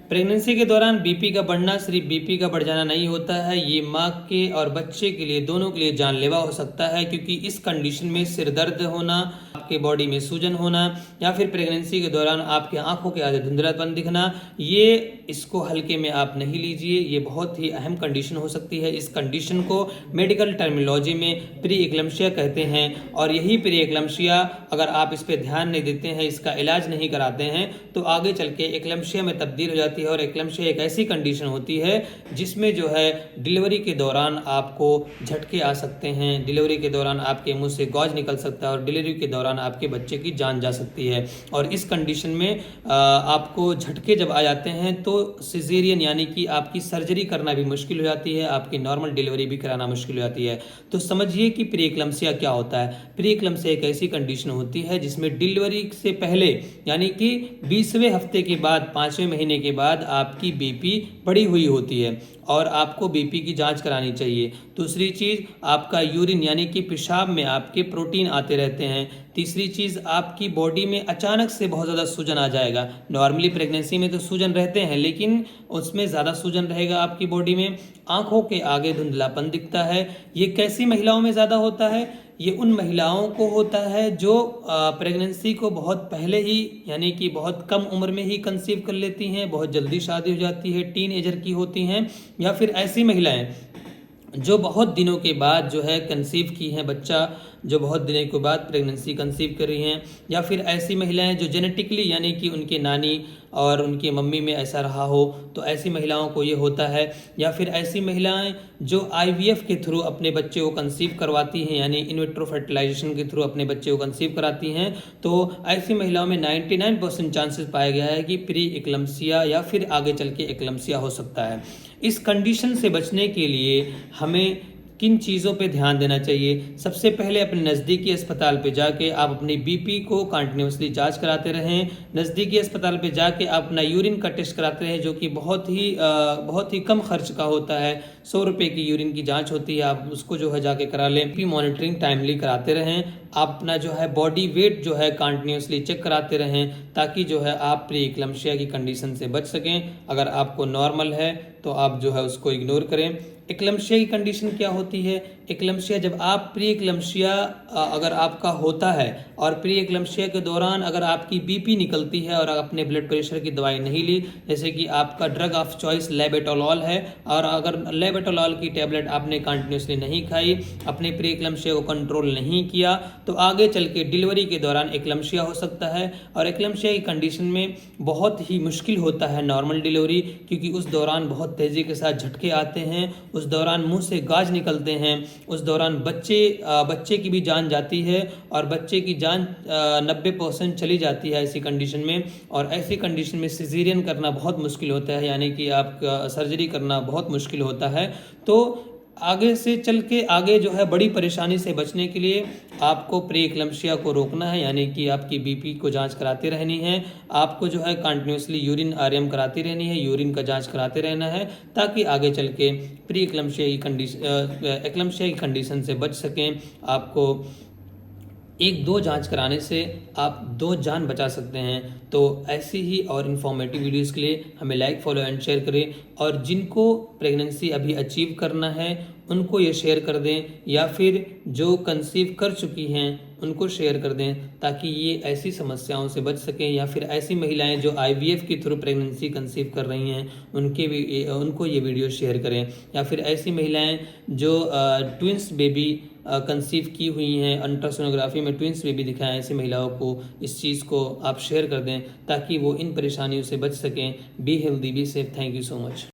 Pregnancy के दौरान BP का बढ़ना सिर्फ बीपी का बढ़ जाना नहीं होता है, ये माँ के और बच्चे के लिए दोनों के लिए जानलेवा हो सकता है, क्योंकि इस कंडीशन में सिर दर्द होना, आपके बॉडी में सूजन होना या फिर प्रेगनेंसी के दौरान आपके आंखों के आगे धुंधलापन दिखना, ये इसको हल्के में आप नहीं लीजिए, ये बहुत ही अहम कंडीशन हो सकती है। इस कंडीशन को मेडिकल टर्मिनोलॉजी में प्री एक्लम्शिया कहते हैं और यही प्री एक्लम्शिया अगर आप इस पर ध्यान नहीं देते हैं, इसका इलाज नहीं कराते हैं तो आगे चल के एक्लम्शिया में तब्दील हो जाती है। और एक्लम्शिया एक ऐसी कंडीशन होती है जिसमें जो है डिलीवरी के दौरान आपको झटके आ सकते हैं, डिलीवरी के दौरान आपके मुंह से गौज निकल सकता है और डिलीवरी के दौरान आपके बच्चे की जान जा सकती है। और इस कंडीशन में आपको झटके जब आ जाते हैं तो सिजेरियन यानी कि आपकी सर्जरी करना भी मुश्किल हो जाती है, आपकी नॉर्मल डिलीवरी भी कराना मुश्किल हो जाती है। तो समझिए कि प्री एक्लम्शिया क्या होता है। प्री एक्लम्शिया एक ऐसी कंडीशन होती है जिसमें डिलीवरी से पहले यानी कि 20वें हफ्ते के बाद 5वें महीने के बाद आपकी बीपी बढ़ी हुई होती है और आपको बीपी की जांच करानी चाहिए। दूसरी चीज़, आपका यूरिन यानी कि पेशाब में आपके प्रोटीन आते रहते हैं। तीसरी चीज़, आपकी बॉडी में अचानक से बहुत ज़्यादा सूजन आ जाएगा। नॉर्मली प्रेगनेंसी में तो सूजन रहते हैं लेकिन उसमें ज़्यादा सूजन रहेगा आपकी बॉडी में। आँखों के आगे धुंधलापन दिखता है। ये कैसी महिलाओं में ज़्यादा होता है? ये उन महिलाओं को होता है जो प्रेगनेंसी को बहुत पहले ही यानी कि बहुत कम उम्र में ही कंसीव कर लेती हैं, बहुत जल्दी शादी हो जाती है, टीन एजर की होती हैं, या फिर ऐसी महिलाएं जो बहुत दिनों के बाद जो है कंसीव की हैं बच्चा, जो बहुत दिनों के बाद प्रेगनेंसी कंसीव कर रही हैं, या फिर ऐसी महिलाएं जो जेनेटिकली यानी कि उनके नानी और उनकी मम्मी में ऐसा रहा हो तो ऐसी महिलाओं को ये होता है, या फिर ऐसी महिलाएं जो आईवीएफ के थ्रू अपने बच्चे को कंसीव करवाती हैं यानी इन विट्रो फर्टिलाइजेशन के थ्रू अपने बच्चे को कंसीव कराती हैं, तो ऐसी महिलाओं में 99% चांसेस पाया गया है कि प्री एक्लम्शिया या फिर आगे चल के एक्लम्शिया हो सकता है। इस कंडीशन से बचने के लिए हमें किन चीज़ों पे ध्यान देना चाहिए? सबसे पहले अपने नज़दीकी अस्पताल पे जाके आप अपनी बीपी को कंटिन्यूसली जांच कराते रहें। नज़दीकी अस्पताल पे जाके आप अपना यूरिन का टेस्ट कराते रहें जो कि बहुत ही कम खर्च का होता है। 100 रुपये की यूरिन की जांच होती है, आप उसको जो है जाके करा लें। बीपी मॉनिटरिंग टाइमली कराते रहें। आप अपना जो है बॉडी वेट जो है कंटिन्यूसली चेक कराते रहें ताकि जो है आप प्री एक्लम्शिया की कंडीशन से बच सकें। अगर आपको नॉर्मल है तो आप जो है उसको इग्नोर करें। एक्लम्शिया की कंडीशन क्या होती है? एक्लम्शिया जब आप प्री एक्लम्शिया अगर आपका होता है और प्री एक्लम्शिया के दौरान अगर आपकी बीपी निकलती है और आपने ब्लड प्रेशर की दवाई नहीं ली, जैसे कि आपका ड्रग ऑफ चॉइस लेबेटोलॉल है और अगर लेबेटोलॉल की टैबलेट आपने कंटिन्यूसली नहीं खाई, अपने प्री एक्लम्शिया को कंट्रोल नहीं किया, तो आगे चल के डिलीवरी के दौरान एक्लम्शिया हो सकता है। और एक्लम्शिया की कंडीशन में बहुत ही मुश्किल होता है नॉर्मल डिलीवरी, क्योंकि उस दौरान बहुत तेज़ी के साथ झटके आते हैं, उस दौरान मुंह से गाज निकलते हैं, उस दौरान बच्चे की भी जान जाती है और बच्चे की जान 90% चली जाती है ऐसी कंडीशन में। और ऐसी कंडीशन में सिजेरियन करना बहुत मुश्किल होता है यानी कि आपका सर्जरी करना बहुत मुश्किल होता है। तो आगे से चल के आगे जो है बड़ी परेशानी से बचने के लिए आपको प्री एक्लम्शिया को रोकना है, यानी कि आपकी बीपी को जांच कराते रहनी है। आपको जो है कंटिन्यूसली यूरिन आरएम कराती रहनी है, यूरिन का जांच कराते रहना है ताकि आगे चल के प्री एक्लम्शिया की कंडीशन से बच सकें। आपको 1-2 जांच कराने से आप 2 जान बचा सकते हैं। तो ऐसी ही और इन्फॉर्मेटिव वीडियोस के लिए हमें लाइक, फॉलो एंड शेयर करें, और जिनको प्रेगनेंसी अभी अचीव करना है उनको ये शेयर कर दें, या फिर जो कंसीव कर चुकी हैं उनको शेयर कर दें ताकि ये ऐसी समस्याओं से बच सकें। या फिर ऐसी महिलाएं जो आईवीएफ के थ्रू प्रेगनेंसी कंसीव कर रही हैं उनको ये वीडियो शेयर करें। या फिर ऐसी महिलाएं जो ट्विंस बेबी कंसीव की हुई हैं, अल्ट्रासोनोग्राफी में ट्विंस बेबी दिखाएं, ऐसी महिलाओं को इस चीज़ को आप शेयर कर दें ताकि वो इन परेशानियों से बच सकें। Be healthy, be safe. Thank you so much.